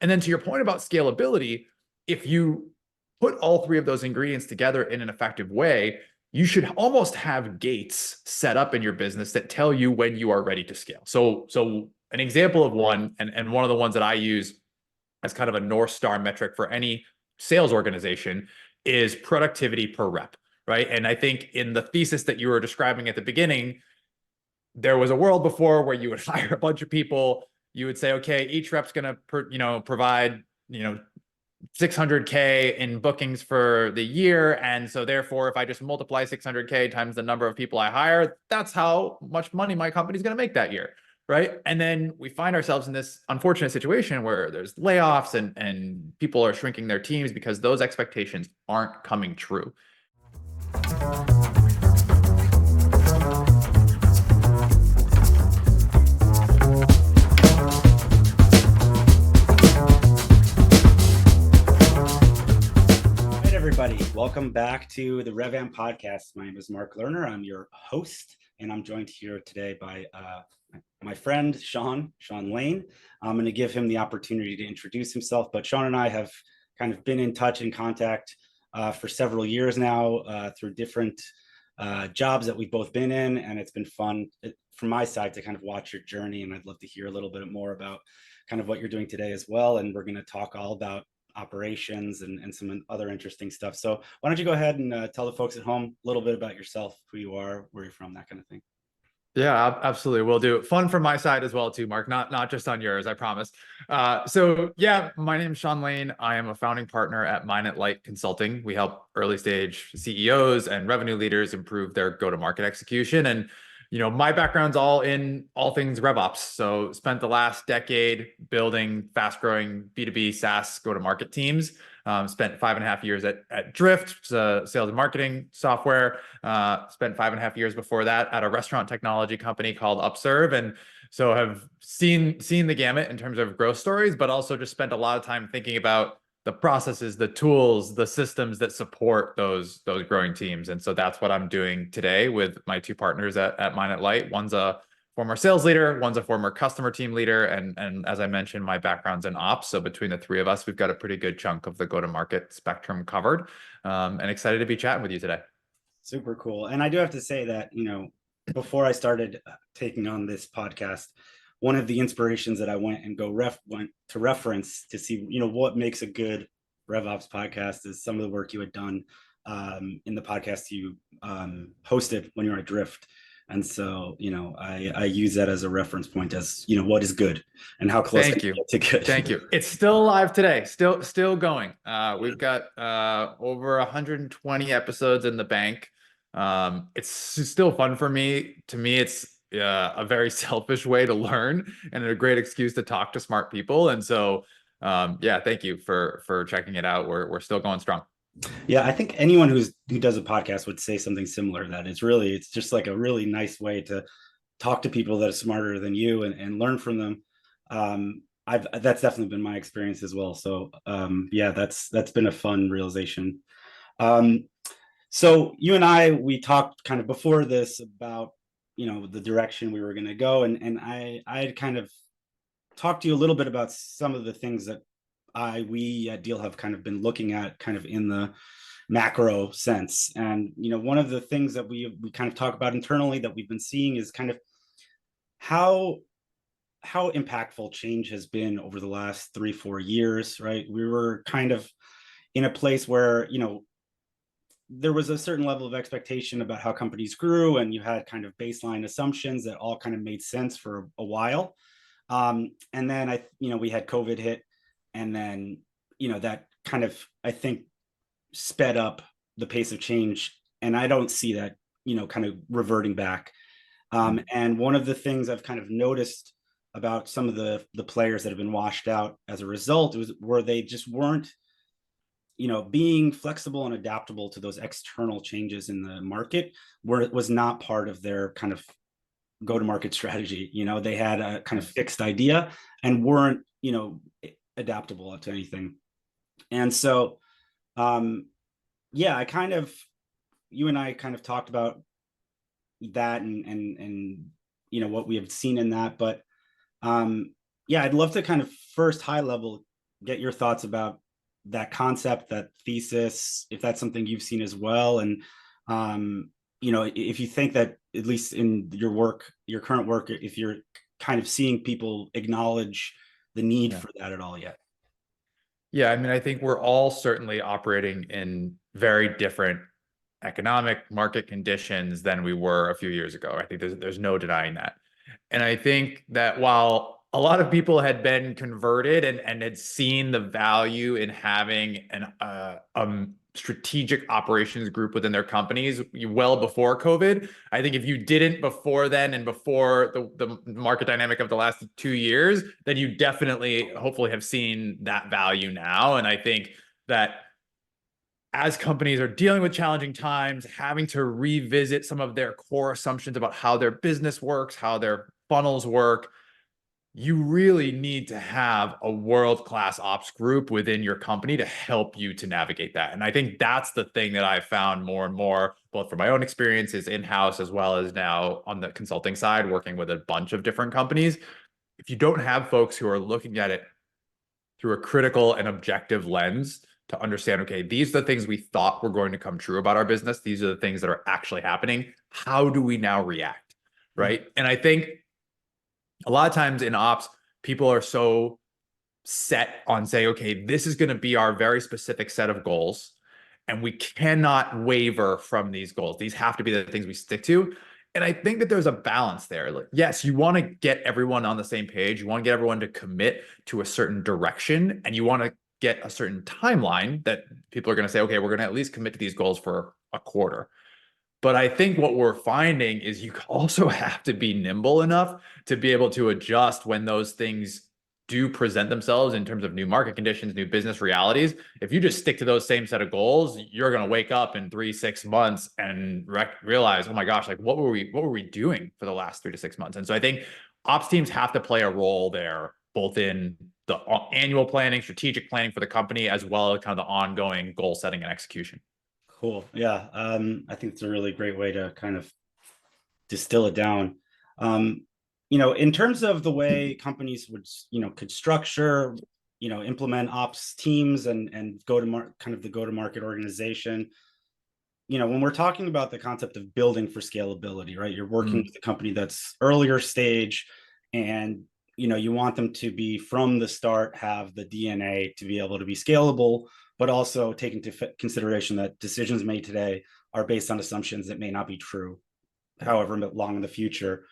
And then to your point about scalability, if you put all three of those ingredients together in an effective way, you should almost have gates set up in your business that tell you when you are ready to scale. So an example of one, and one of the ones that I use as kind of a North Star metric for any sales organization, is productivity per rep, right? And I think in the thesis that you were describing at the beginning, there was a world before where you would hire a bunch of people. You would say, okay, each rep's going to provide 600K in bookings for the year. And so therefore, if I just multiply 600K times the number of people I hire, that's how much money my company's going to make that year. Right. And then we find ourselves in this unfortunate situation where there's layoffs and people are shrinking their teams because those expectations aren't coming true. Everybody, welcome back to the RevAmp Podcast. My name is Mark Lerner. I'm your host, and I'm joined here today by my friend, Sean Lane. I'm going to give him the opportunity to introduce himself, but Sean and I have kind of been in touch and contact for several years now through different jobs that we've both been in, and it's been fun from my side to kind of watch your journey, and I'd love to hear a little bit more about kind of what you're doing today as well, and we're going to talk all about operations and some other interesting stuff. So why don't you go ahead and tell the folks at home a little bit about yourself, who you are, where you're from, that kind of thing. Yeah, absolutely. We'll do. Fun from my side as well too, Mark, not just on yours, I promise. So yeah, my name is Sean Lane. I am a founding partner at Minot Light Consulting. We help early stage CEOs and revenue leaders improve their go-to-market execution. And my background's all things RevOps. So spent the last decade building fast-growing B2B SaaS go-to-market teams. Spent 5.5 years at Drift, sales and marketing software. Spent 5.5 years before that at a restaurant technology company called Upserve. And so have seen the gamut in terms of growth stories, but also just spent a lot of time thinking about the processes, the tools, the systems that support those growing teams. And so that's what I'm doing today with my two partners at Minot Light. One's a former sales leader, one's a former customer team leader. And as I mentioned, my background's in ops. So between the three of us, we've got a pretty good chunk of the go-to-market spectrum covered, and excited to be chatting with you today. Super cool. And I do have to say that, before I started taking on this podcast, one of the inspirations that I went to reference to see, what makes a good RevOps podcast is some of the work you had done in the podcast you hosted when you were at Drift. And so, I use that as a reference point as, what is good and how close Thank you to good. Thank you. It's still live today, still going. We've got over 120 episodes in the bank. It's still fun for me. To me, it's a very selfish way to learn and a great excuse to talk to smart people. And so, thank you for checking it out. We're still going strong. Yeah, I think anyone who does a podcast would say something similar, that it's just like a really nice way to talk to people that are smarter than you and learn from them. That's definitely been my experience as well. So that's been a fun realization. So you and we talked kind of before this about the direction we were going to go, and I had kind of talked to you a little bit about some of the things that we at Deal have kind of been looking at kind of in the macro sense. And one of the things that we kind of talk about internally that we've been seeing is kind of how impactful change has been over the last 3-4 years, right? We were kind of in a place where there was a certain level of expectation about how companies grew, and you had kind of baseline assumptions that all kind of made sense for a while. And then we had COVID hit, and then that kind of, I think, sped up the pace of change, and I don't see that kind of reverting back. And one of the things I've kind of noticed about some of the players that have been washed out as a result where they just weren't being flexible and adaptable to those external changes in the market, where it was not part of their kind of go-to-market strategy. They had a kind of fixed idea and weren't adaptable to anything. And so you and I kind of talked about that and what we have seen in that, but I'd love to kind of first high level get your thoughts about that concept, that thesis, if that's something you've seen as well. And, if you think that, at least in your work, your current work, if you're kind of seeing people acknowledge the need Yeah. for that at all yet. Yeah, I mean, I think we're all certainly operating in very different economic market conditions than we were a few years ago. I think there's no denying that. And I think that while a lot of people had been converted and had seen the value in having an strategic operations group within their companies well before COVID, I think if you didn't before then and before the market dynamic of the last 2 years, then you definitely, hopefully, have seen that value now. And I think that as companies are dealing with challenging times, having to revisit some of their core assumptions about how their business works, how their funnels work, you really need to have a world-class ops group within your company to help you to navigate that. And I think that's the thing that I've found more and more, both from my own experiences in-house as well as now on the consulting side, working with a bunch of different companies. If you don't have folks who are looking at it through a critical and objective lens to understand, okay, these are the things we thought were going to come true about our business. These are the things that are actually happening. How do we now react? Right. And I think a lot of times in ops, people are so set on saying, okay, this is going to be our very specific set of goals, and we cannot waver from these goals. These have to be the things we stick to. And I think that there's a balance there. Like, yes, you want to get everyone on the same page. You want to get everyone to commit to a certain direction, and you want to get a certain timeline that people are going to say, okay, we're going to at least commit to these goals for a quarter. But I think what we're finding is you also have to be nimble enough to be able to adjust when those things do present themselves in terms of new market conditions, new business realities. If you just stick to those same set of goals, you're going to wake up in 3-6 months and realize, oh my gosh, like what were we doing for the last 3 to 6 months? And so I think ops teams have to play a role there, both in the annual planning, strategic planning for the company, as well as kind of the ongoing goal setting and execution. Cool. Yeah. I think it's a really great way to kind of distill it down. In terms of the way companies would, could structure, implement ops teams and go to kind of the go-to-market organization. When we're talking about the concept of building for scalability, right? You're working with a company that's earlier stage, and you want them to be from the start, have the DNA to be able to be scalable, but also take into consideration that decisions made today are based on assumptions that may not be true, however long in the future.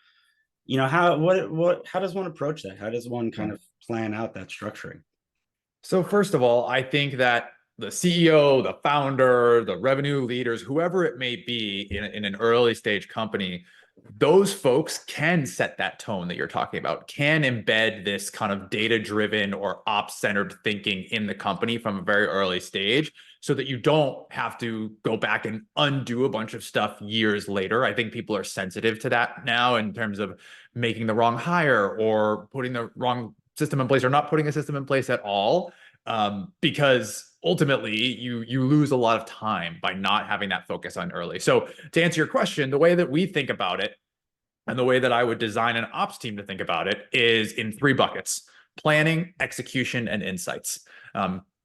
How does one approach that? How does one kind of plan out that structuring? So first of all, I think that the CEO, the founder, the revenue leaders, whoever it may be in an early stage company, those folks can set that tone that you're talking about, can embed this kind of data-driven or ops-centered thinking in the company from a very early stage so that you don't have to go back and undo a bunch of stuff years later. I think people are sensitive to that now in terms of making the wrong hire or putting the wrong system in place or not putting a system in place at all, because ultimately you lose a lot of time by not having that focus on early. So to answer your question, the way that we think about it and the way that I would design an ops team to think about it is in 3 buckets: planning, execution, and insights.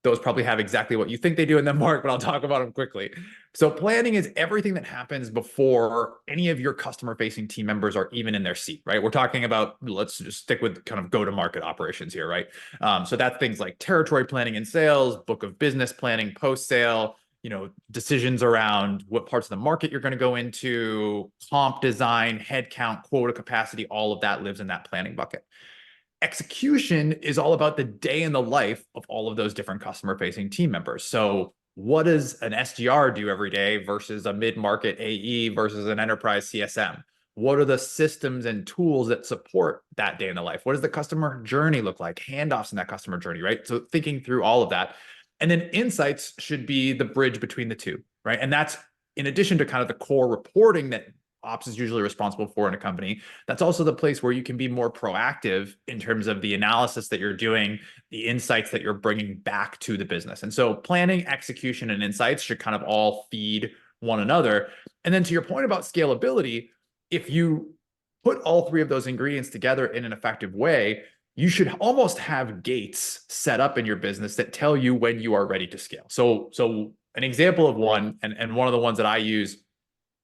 Those probably have exactly what you think they do in them, Mark, but I'll talk about them quickly. So planning is everything that happens before any of your customer-facing team members are even in their seat, right? We're talking about, let's just stick with kind of go-to-market operations here, right? So that's things like territory planning and sales, book of business planning, post-sale, decisions around what parts of the market you're going to go into, comp design, headcount, quota capacity, all of that lives in that planning bucket. Execution is all about the day in the life of all of those different customer-facing team members. So what does an SDR do every day versus a mid-market AE versus an enterprise CSM? What are the systems and tools that support that day in the life? What does the customer journey look like? Handoffs in that customer journey, right? So thinking through all of that. And then insights should be the bridge between the two, right? And that's in addition to kind of the core reporting that ops is usually responsible for in a company. That's also the place where you can be more proactive in terms of the analysis that you're doing, the insights that you're bringing back to the business. And so planning, execution, and insights should kind of all feed one another. And then to your point about scalability, if you put all 3 of those ingredients together in an effective way, you should almost have gates set up in your business that tell you when you are ready to scale. So an example of one, and one of the ones that I use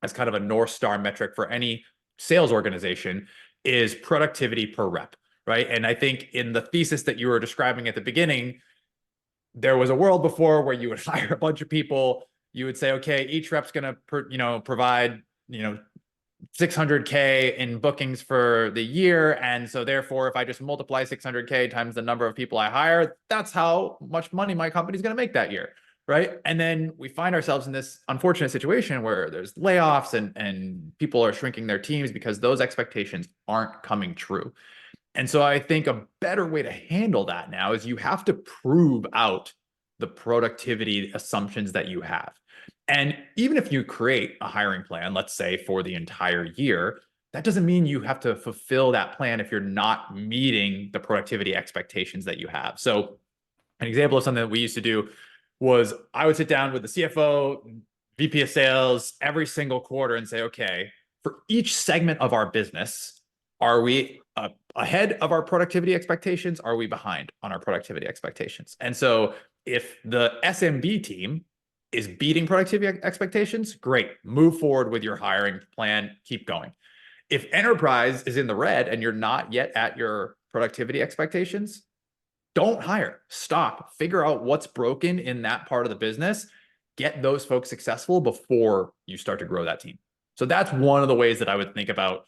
as kind of a North Star metric for any sales organization, is productivity per rep, right? And I think in the thesis that you were describing at the beginning, there was a world before where you would hire a bunch of people. You would say, okay, each rep's going to provide 600K in bookings for the year. And so therefore, if I just multiply 600K times the number of people I hire, that's how much money my company's going to make that year. Right. And then we find ourselves in this unfortunate situation where there's layoffs and people are shrinking their teams because those expectations aren't coming true. And so I think a better way to handle that now is you have to prove out the productivity assumptions that you have. And even if you create a hiring plan, let's say for the entire year, that doesn't mean you have to fulfill that plan if you're not meeting the productivity expectations that you have. So an example of something that we used to do was I would sit down with the CFO, VP of sales every single quarter and say, okay, for each segment of our business, are we ahead of our productivity expectations? Are we behind on our productivity expectations? And so if the SMB team is beating productivity expectations, great, move forward with your hiring plan, keep going. If enterprise is in the red and you're not yet at your productivity expectations, don't hire, stop, figure out what's broken in that part of the business, get those folks successful before you start to grow that team. So that's one of the ways that I would think about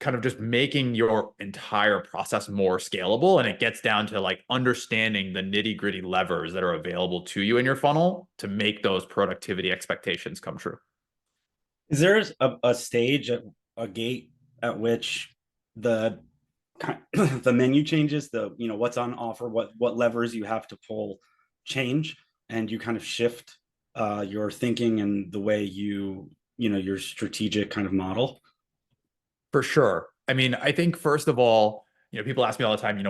kind of just making your entire process more scalable. And it gets down to like understanding the nitty gritty levers that are available to you in your funnel to make those productivity expectations come true. Is there a stage, a gate at which the the menu changes, what's on offer, what levers you have to pull change, and you kind of shift your thinking and the way your strategic kind of model? For sure. I mean, I think first of all, people ask me all the time,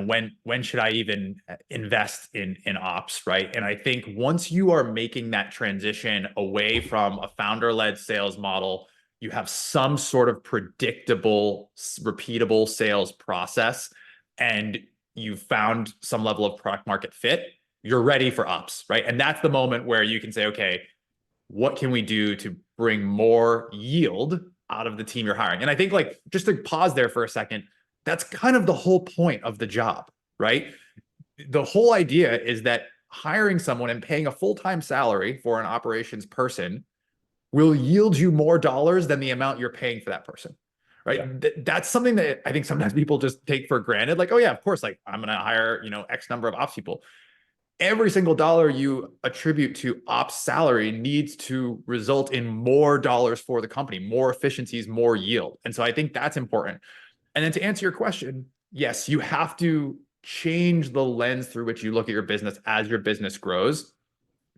when should I even invest in ops, right? And I think once you are making that transition away from a founder-led sales model, you have some sort of predictable, repeatable sales process, and you've found some level of product market fit, you're ready for ops, right? And that's the moment where you can say, okay, what can we do to bring more yield out of the team you're hiring? And I think like, just to pause there for a second, that's kind of the whole point of the job, right? The whole idea is that hiring someone and paying a full-time salary for an operations person will yield you more dollars than the amount you're paying for that person, right? Yeah. That's something that I think sometimes people just take for granted. Like, oh yeah, of course, like I'm going to hire, X number of ops people. Every single dollar you attribute to ops salary needs to result in more dollars for the company, more efficiencies, more yield. And so I think that's important. And then to answer your question, yes, you have to change the lens through which you look at your business as your business grows.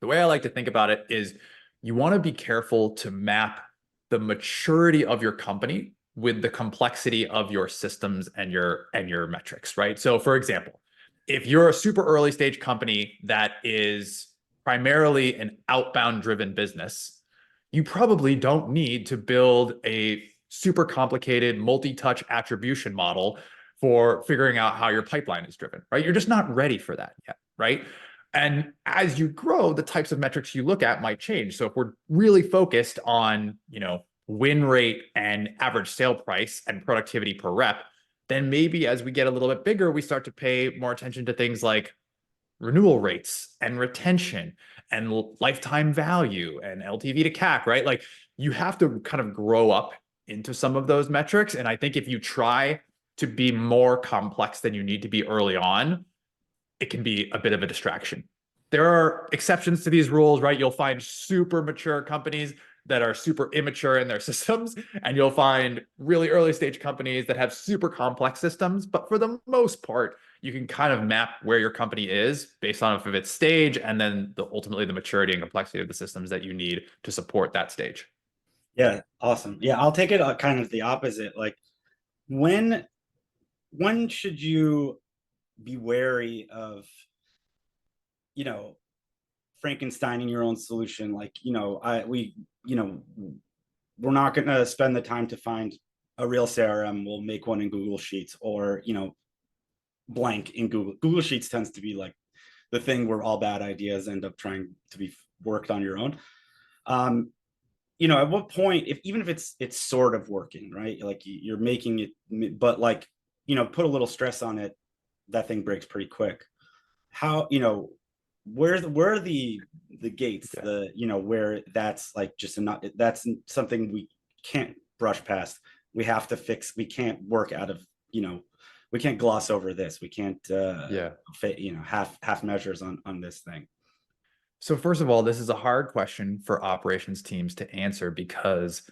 The way I like to think about it is you want to be careful to map the maturity of your company with the complexity of your systems and your metrics, right? So for example, if you're a super early stage company that is primarily an outbound driven business, you probably don't need to build a super complicated multi-touch attribution model for figuring out how your pipeline is driven, right? You're just not ready for that yet, right? And as you grow, the types of metrics you look at might change. So if we're really focused on, win rate and average sale price and productivity per rep, then maybe as we get a little bit bigger, we start to pay more attention to things like renewal rates and retention and lifetime value and LTV to CAC, right? Like you have to kind of grow up into some of those metrics. And I think if you try to be more complex than you need to be early on, it can be a bit of a distraction. There are exceptions to these rules, right? You'll find super mature companies that are super immature in their systems, and you'll find really early stage companies that have super complex systems. But for the most part, you can kind of map where your company is based on of its stage, and then ultimately the maturity and complexity of the systems that you need to support that stage. Yeah, awesome. Yeah, I'll take it kind of the opposite. Like when should you be wary of, Frankensteining your own solution? Like, we're not going to spend the time to find a real CRM. We'll make one in Google Sheets, or, blank in Google Sheets tends to be like the thing where all bad ideas end up trying to be worked on your own. At what point, even if it's sort of working, right? Like you're making it, but like, put a little stress on it, that thing breaks pretty quick. How, where are the gates, where that's like just not, that's something we can't brush past. We have to fix, we can't work out of, we can't gloss over this. We can't, half measures on this thing. So first of all, this is a hard question for operations teams to answer because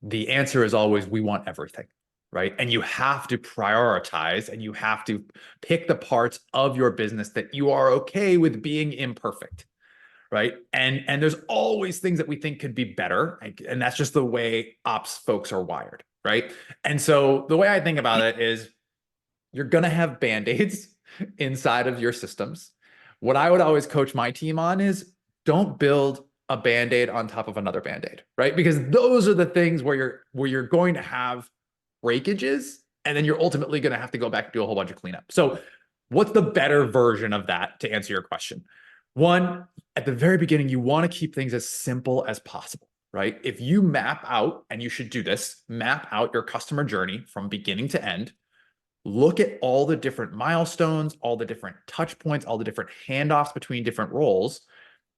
the answer is always we want everything, right? And you have to prioritize and you have to pick the parts of your business that you are okay with being imperfect, right? And there's always things that we think could be better, and that's just the way ops folks are wired, right? And so the way I think about it is you're going to have band-aids inside of your systems. What I would always coach my team on is don't build a band-aid on top of another band-aid, right? Because those are the things where you're going to have breakages, and then you're ultimately going to have to go back and do a whole bunch of cleanup. So what's the better version of that to answer your question? One, at the very beginning, you want to keep things as simple as possible, right? If you map out, and you should do this, map out your customer journey from beginning to end, look at all the different milestones, all the different touch points, all the different handoffs between different roles,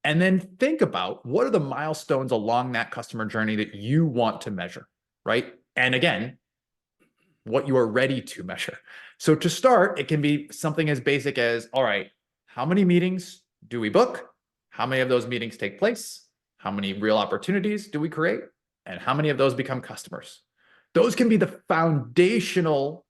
and then think about what are the milestones along that customer journey that you want to measure, right? And again, what you are ready to measure. So to start, it can be something as basic as, all right, how many meetings do we book? How many of those meetings take place? How many real opportunities do we create? And how many of those become customers? Those can be the foundational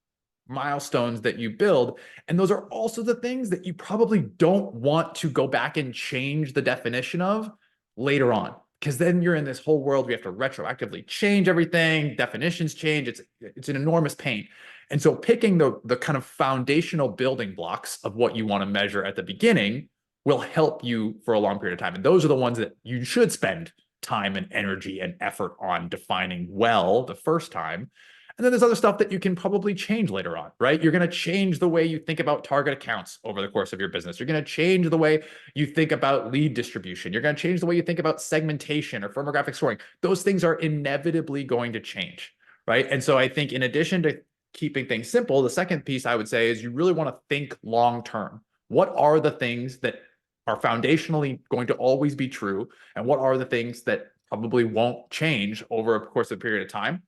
milestones that you build. And those are also the things that you probably don't want to go back and change the definition of later on, because then you're in this whole world. We have to retroactively change everything. Definitions change. It's an enormous pain. And so picking the kind of foundational building blocks of what you want to measure at the beginning will help you for a long period of time. And those are the ones that you should spend time and energy and effort on defining well the first time. And then there's other stuff that you can probably change later on, right? You're going to change the way you think about target accounts over the course of your business. You're going to change the way you think about lead distribution. You're going to change the way you think about segmentation or firmographic scoring. Those things are inevitably going to change, right? And so I think in addition to keeping things simple, the second piece I would say is you really want to think long-term. What are the things that are foundationally going to always be true? And what are the things that probably won't change over a course of a period of time?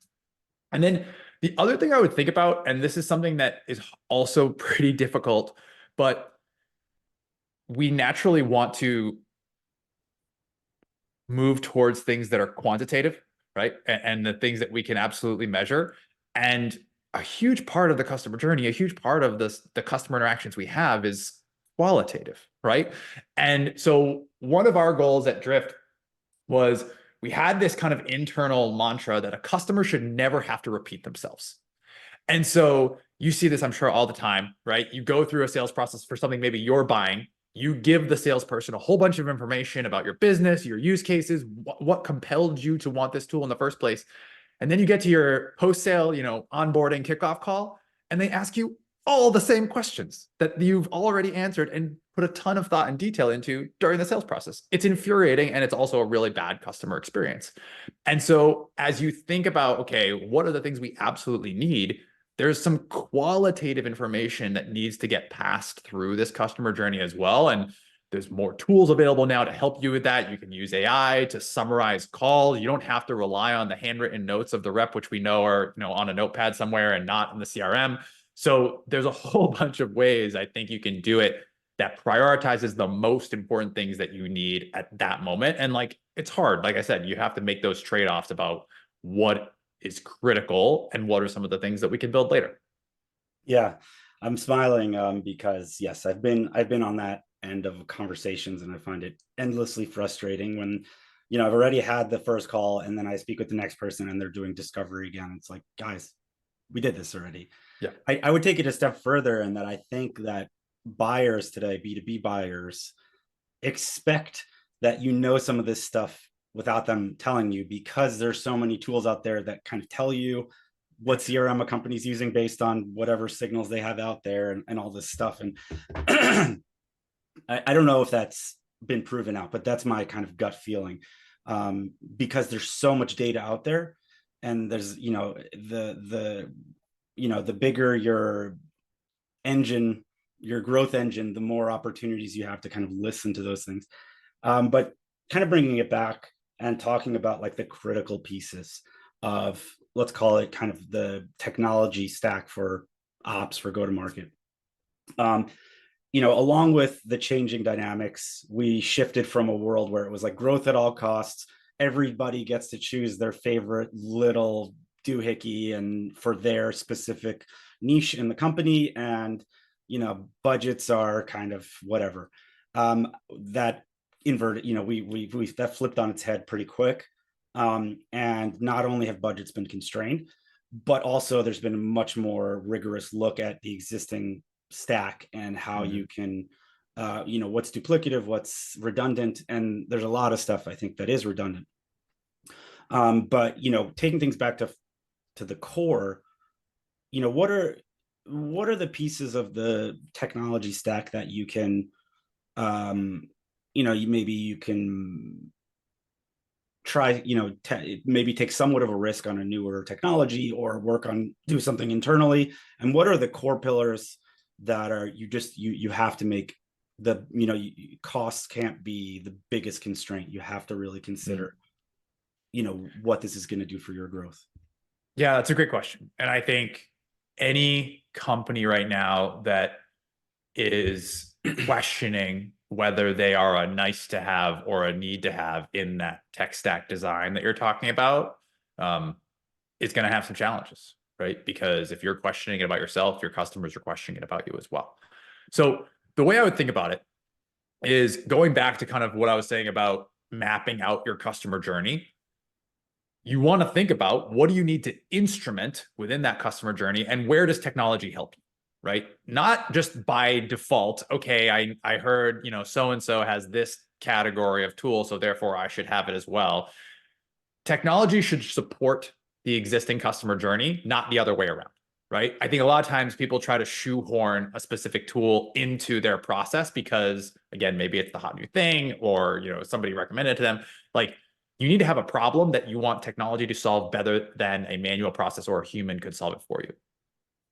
And then the other thing I would think about, and this is something that is also pretty difficult, but we naturally want to move towards things that are quantitative, right? And the things that we can absolutely measure. And a huge part of the customer journey, a huge part of the customer interactions we have is qualitative, right? And so one of our goals at Drift was we had this kind of internal mantra that a customer should never have to repeat themselves. And so you see this, I'm sure, all the time, right? You go through a sales process for something maybe you're buying. You give the salesperson a whole bunch of information about your business, your use cases, what compelled you to want this tool in the first place. And then you get to your post-sale, onboarding kickoff call, and they ask you all the same questions that you've already answered and put a ton of thought and detail into during the sales process. It's infuriating, and it's also a really bad customer experience. And so as you think about, okay, what are the things we absolutely need? There's some qualitative information that needs to get passed through this customer journey as well. And there's more tools available now to help you with that. You can use AI to summarize calls. You don't have to rely on the handwritten notes of the rep, which we know are, on a notepad somewhere and not in the CRM. So there's a whole bunch of ways I think you can do it that prioritizes the most important things that you need at that moment. And it's hard. Like I said, you have to make those trade-offs about what is critical and what are some of the things that we can build later. Yeah, I'm smiling because yes, I've been on that end of conversations, and I find it endlessly frustrating when I've already had the first call and then I speak with the next person and they're doing discovery again. It's like, guys, we did this already. Yeah. I would take it a step further, and that I think that buyers today, B2B buyers, expect that some of this stuff without them telling you, because there's so many tools out there that kind of tell you, what CRM a company's using based on whatever signals they have out there and all this stuff. And I don't know if that's been proven out, but that's my kind of gut feeling, because there's so much data out there, and there's, the bigger your engine, your growth engine, the more opportunities you have to kind of listen to those things. But kind of bringing it back and talking about like the critical pieces of, let's call it kind of the technology stack for ops, for go-to-market. Along with the changing dynamics, we shifted from a world where it was like growth at all costs. Everybody gets to choose their favorite little doohickey and for their specific niche in the company, and budgets are kind of whatever. That inverted, we that flipped on its head pretty quick. And not only have budgets been constrained, but also there's been a much more rigorous look at the existing stack and how you can, what's duplicative, what's redundant, and there's a lot of stuff I think that is redundant. But taking things back to the core, what are the pieces of the technology stack that you can, you can try, maybe take somewhat of a risk on a newer technology or do something internally, and what are the core pillars that are you have to make the, costs can't be the biggest constraint. You have to really consider, what this is going to do for your growth. Yeah, that's a great question. And I think any company right now that is questioning whether they are a nice to have or a need to have in that tech stack design that you're talking about, is going to have some challenges, right? Because if you're questioning it about yourself, your customers are questioning it about you as well. So the way I would think about it is going back to kind of what I was saying about mapping out your customer journey. You want to think about what do you need to instrument within that customer journey, and where does technology help you, right? Not just by default, okay, I heard, so-and-so has this category of tool, so therefore I should have it as well. Technology should support the existing customer journey, not the other way around, right? I think a lot of times people try to shoehorn a specific tool into their process because, again, maybe it's the hot new thing, or, somebody recommended it to them. Like, you need to have a problem that you want technology to solve better than a manual process or a human could solve it for you.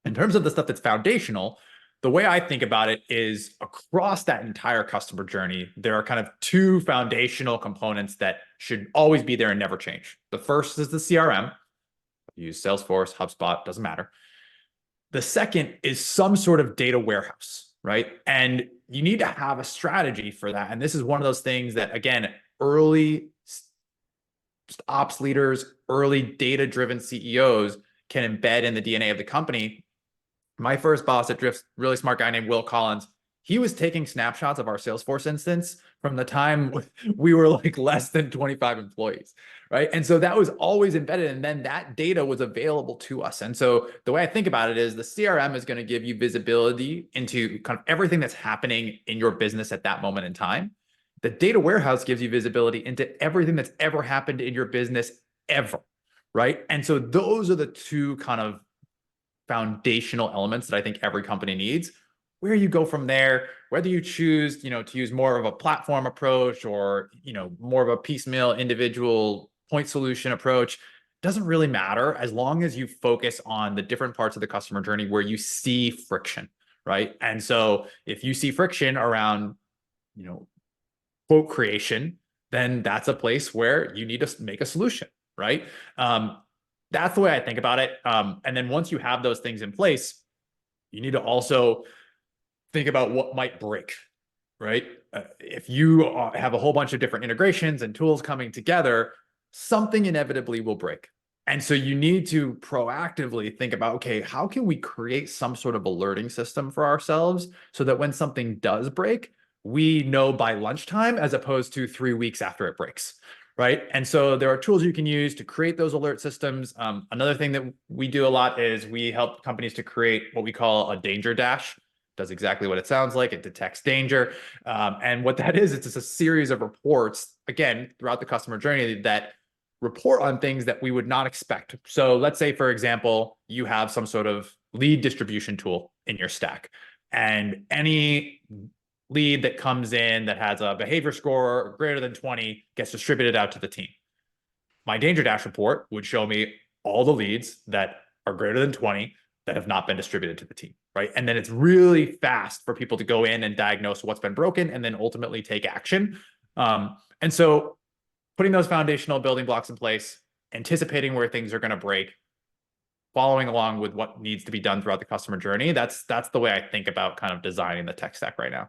In terms of the stuff that's foundational, the way I think about it is across that entire customer journey, there are kind of two foundational components that should always be there and never change. The first is the CRM. Use Salesforce, HubSpot, doesn't matter. The second is some sort of data warehouse, right? And you need to have a strategy for that. And this is one of those things that, again, early ops leaders, early data-driven CEOs can embed in the DNA of the company. My first boss at Drift, really smart guy named Will Collins, he was taking snapshots of our Salesforce instance from the time we were like less than 25 employees, right? And so that was always embedded, and then that data was available to us. And so the way I think about it is the CRM is going to give you visibility into kind of everything that's happening in your business at that moment in time. The data warehouse gives you visibility into everything that's ever happened in your business ever, right? And so those are the two kind of foundational elements that I think every company needs. Where you go from there, whether you choose, to use more of a platform approach or, more of a piecemeal individual point solution approach, doesn't really matter as long as you focus on the different parts of the customer journey where you see friction, right? And so if you see friction around, quote creation, then that's a place where you need to make a solution, right? That's the way I think about it. And then once you have those things in place, you need to also think about what might break, right? If you have a whole bunch of different integrations and tools coming together, something inevitably will break. And so you need to proactively think about, okay, how can we create some sort of alerting system for ourselves so that when something does break, we know by lunchtime as opposed to 3 weeks after it breaks, right? And so there are tools you can use to create those alert systems. Another thing that we do a lot is we help companies to create what we call a danger dash. Does exactly what it sounds like. It detects danger. And what that is, it's just a series of reports, again, throughout the customer journey that report on things that we would not expect. So let's say, for example, you have some sort of lead distribution tool in your stack, and any lead that comes in that has a behavior score greater than 20 gets distributed out to the team. My Danger Dash report would show me all the leads that are greater than 20 that have not been distributed to the team, right? And then it's really fast for people to go in and diagnose what's been broken and then ultimately take action. And so putting those foundational building blocks in place, anticipating where things are going to break, following along with what needs to be done throughout the customer journey, that's the way I think about kind of designing the tech stack right now.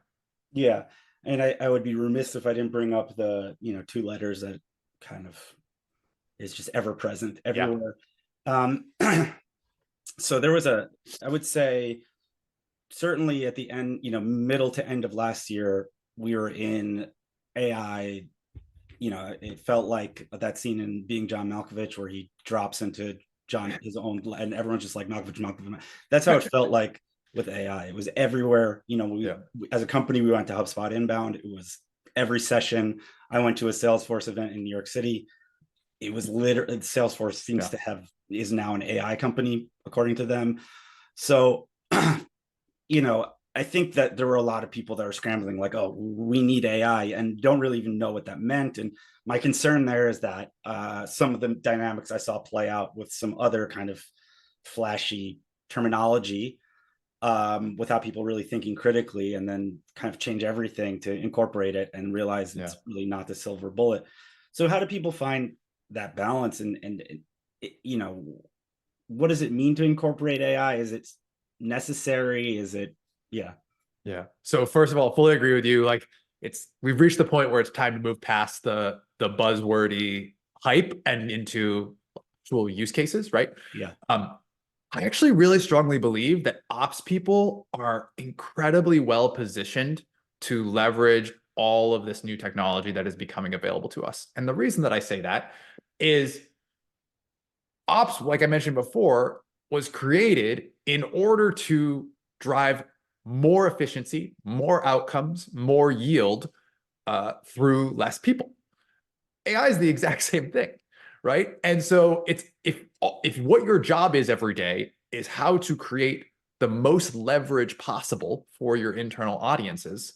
Yeah. And I would be remiss if I didn't bring up the, two letters that kind of is just ever present everywhere. Yeah. So there was I would say, certainly at the end, middle to end of last year, we were in AI. It felt like that scene in Being John Malkovich where he drops into his own, and everyone's just like Malkovich. That's how it felt like with AI. It was everywhere. As a company, we went to HubSpot Inbound. It was every session. I went to a Salesforce event in New York City. It was literally, Salesforce is now an AI company, according to them. So, I think that there were a lot of people that are scrambling like, oh, we need AI, and don't really even know what that meant. And my concern there is that some of the dynamics I saw play out with some other kind of flashy terminology without people really thinking critically, and then kind of change everything to incorporate it and realize it's really not the silver bullet. So how do people find that balance? And what does it mean to incorporate AI? Is it necessary? Is it So first of all, fully agree with you. Like, we've reached the point where it's time to move past the buzzwordy hype and into actual use cases, right? I actually really strongly believe that ops people are incredibly well positioned to leverage all of this new technology that is becoming available to us. And the reason that I say that is ops, like I mentioned before, was created in order to drive more efficiency, more outcomes, more yield through less people. AI is the exact same thing, right? And so if what your job is every day is how to create the most leverage possible for your internal audiences,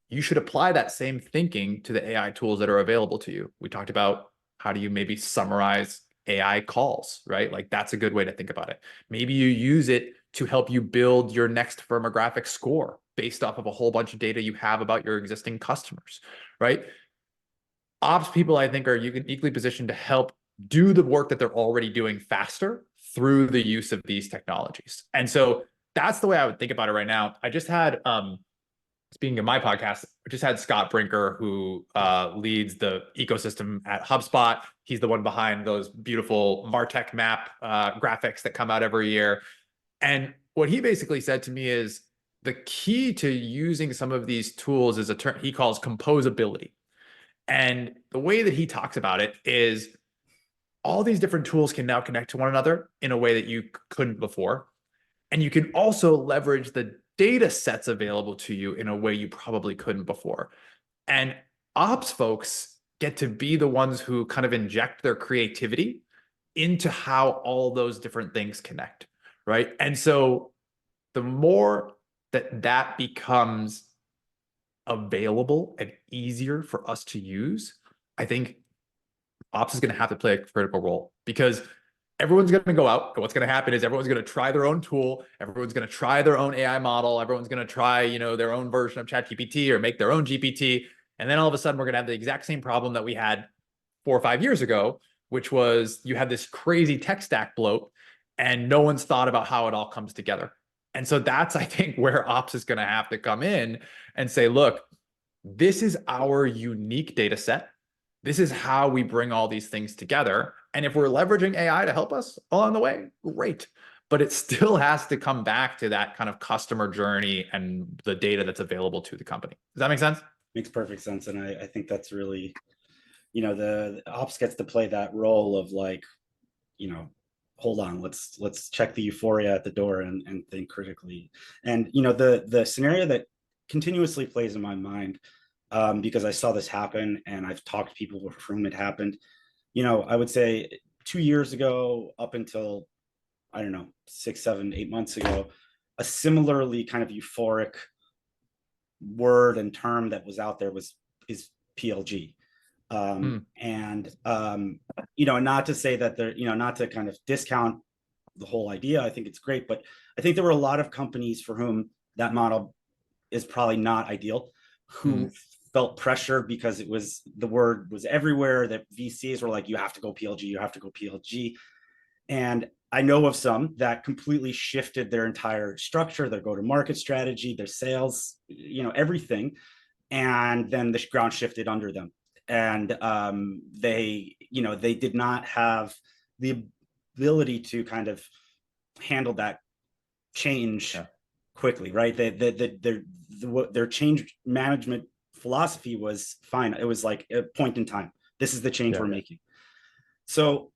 you should apply that same thinking to the AI tools that are available to you. We talked about how do you maybe summarize AI calls, right? Like, that's a good way to think about it. Maybe you use it to help you build your next firmographic score based off of a whole bunch of data you have about your existing customers, right? Ops people, I think, are uniquely positioned to help do the work that they're already doing faster through the use of these technologies. And so that's the way I would think about it right now. I just had, speaking of my podcast, I just had Scott Brinker, who leads the ecosystem at HubSpot. He's the one behind those beautiful MarTech map graphics that come out every year. And what he basically said to me is the key to using some of these tools is a term he calls composability. And the way that he talks about it is all these different tools can now connect to one another in a way that you couldn't before. And you can also leverage the data sets available to you in a way you probably couldn't before. And ops folks get to be the ones who kind of inject their creativity into how all those different things connect, right? And so the more that becomes available and easier for us to use, I think ops is going to have to play a critical role, because everyone's going to go out, and what's going to happen is everyone's going to try their own tool, everyone's going to try their own AI model, everyone's going to try, their own version of ChatGPT or make their own GPT, and then all of a sudden we're going to have the exact same problem that we had 4 or 5 years ago, which was you had this crazy tech stack bloat and no one's thought about how it all comes together. And so that's, I think, where ops is going to have to come in and say, look, this is our unique data set. This is how we bring all these things together. And if we're leveraging AI to help us along the way, great. But it still has to come back to that kind of customer journey and the data that's available to the company. Does that make sense? Makes perfect sense. And I think that's really, the ops gets to play that role of like, hold on, let's check the euphoria at the door and think critically. And, the scenario that continuously plays in my mind, because I saw this happen and I've talked to people for whom it happened, I would say 2 years ago, up until, I don't know, 6, 7, 8 months ago, a similarly kind of euphoric word and term that was out there is PLG. And not to say that not to kind of discount the whole idea. I think it's great, but I think there were a lot of companies for whom that model is probably not ideal, who felt pressure because the word was everywhere, that VCs were like, you have to go PLG, you have to go PLG. And I know of some that completely shifted their entire structure, their go-to-market strategy, their sales, everything. And then the ground shifted under them. And they did not have the ability to kind of handle that change quickly, right? Their change management philosophy was fine. It was like a point in time. This is the change we're making. So,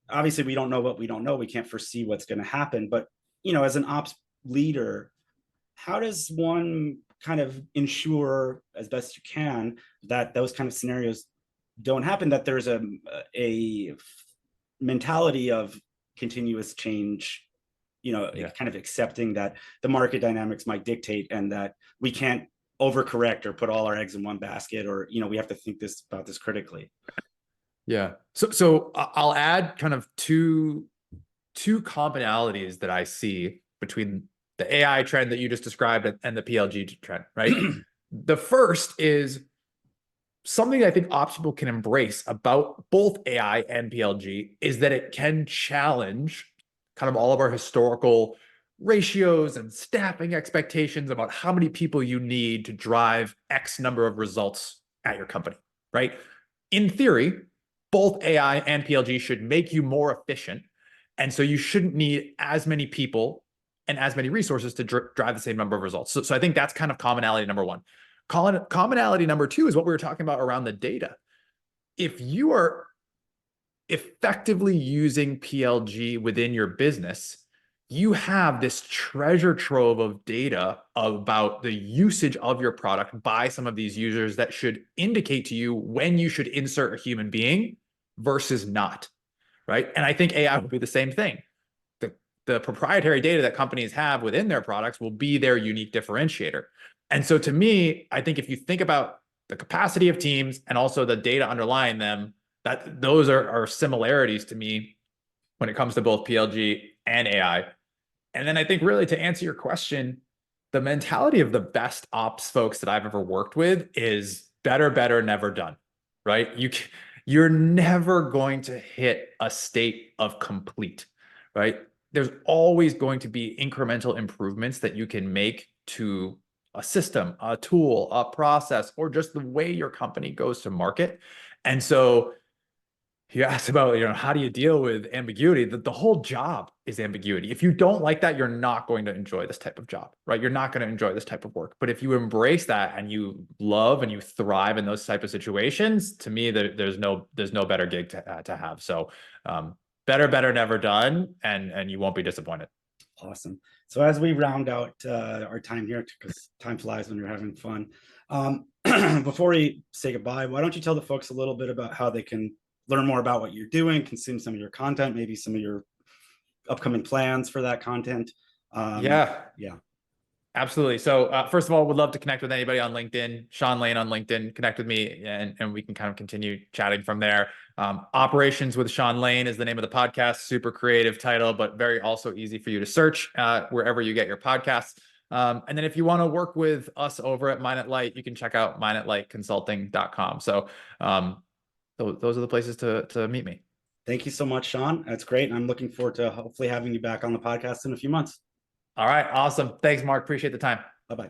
obviously we don't know what we don't know. We can't foresee what's going to happen. But, as an ops leader, how does one kind of ensure as best you can that those kind of scenarios don't happen, that there's a mentality of continuous change, kind of accepting that the market dynamics might dictate and that we can't overcorrect or put all our eggs in one basket, or, we have to think about this critically. Yeah. So I'll add kind of two commonalities that I see between the AI trend that you just described and the PLG trend, right? The first is something I think ops people can embrace about both AI and PLG is that it can challenge kind of all of our historical ratios and staffing expectations about how many people you need to drive X number of results at your company, right? In theory, both AI and PLG should make you more efficient. And so you shouldn't need as many people and as many resources to drive the same number of results. So I think that's kind of commonality number one. Commonality number two is what we were talking about around the data. If you are effectively using PLG within your business, you have this treasure trove of data about the usage of your product by some of these users that should indicate to you when you should insert a human being versus not, right? And I think AI will be the same thing. The proprietary data that companies have within their products will be their unique differentiator. And so to me, I think if you think about the capacity of teams and also the data underlying them, that those are similarities to me when it comes to both PLG and AI. And then I think really to answer your question, the mentality of the best ops folks that I've ever worked with is better, never done, right? You're never going to hit a state of complete, right? There's always going to be incremental improvements that you can make to a system, a tool, a process, or just the way your company goes to market. And so you asked about, how do you deal with ambiguity? The whole job is ambiguity. If you don't like that, you're not going to enjoy this type of job, right? You're not going to enjoy this type of work. But if you embrace that and you love and you thrive in those type of situations, to me, there's no better gig to have. So better, never done, and you won't be disappointed. Awesome. So as we round out our time here, because time flies when you're having fun, before we say goodbye, why don't you tell the folks a little bit about how they can learn more about what you're doing, consume some of your content, maybe some of your upcoming plans for that content? Yeah. Absolutely. So first of all, would love to connect with anybody on LinkedIn, Sean Lane on LinkedIn, connect with me and we can kind of continue chatting from there. Operations with Sean Lane is the name of the podcast, super creative title, but very also easy for you to search wherever you get your podcasts. And then if you want to work with us over at Minot Light, you can check out minotlightconsulting.com. So those are the places to meet me. Thank you so much, Sean. That's great. And I'm looking forward to hopefully having you back on the podcast in a few months. All right. Awesome. Thanks, Mark. Appreciate the time. Bye-bye.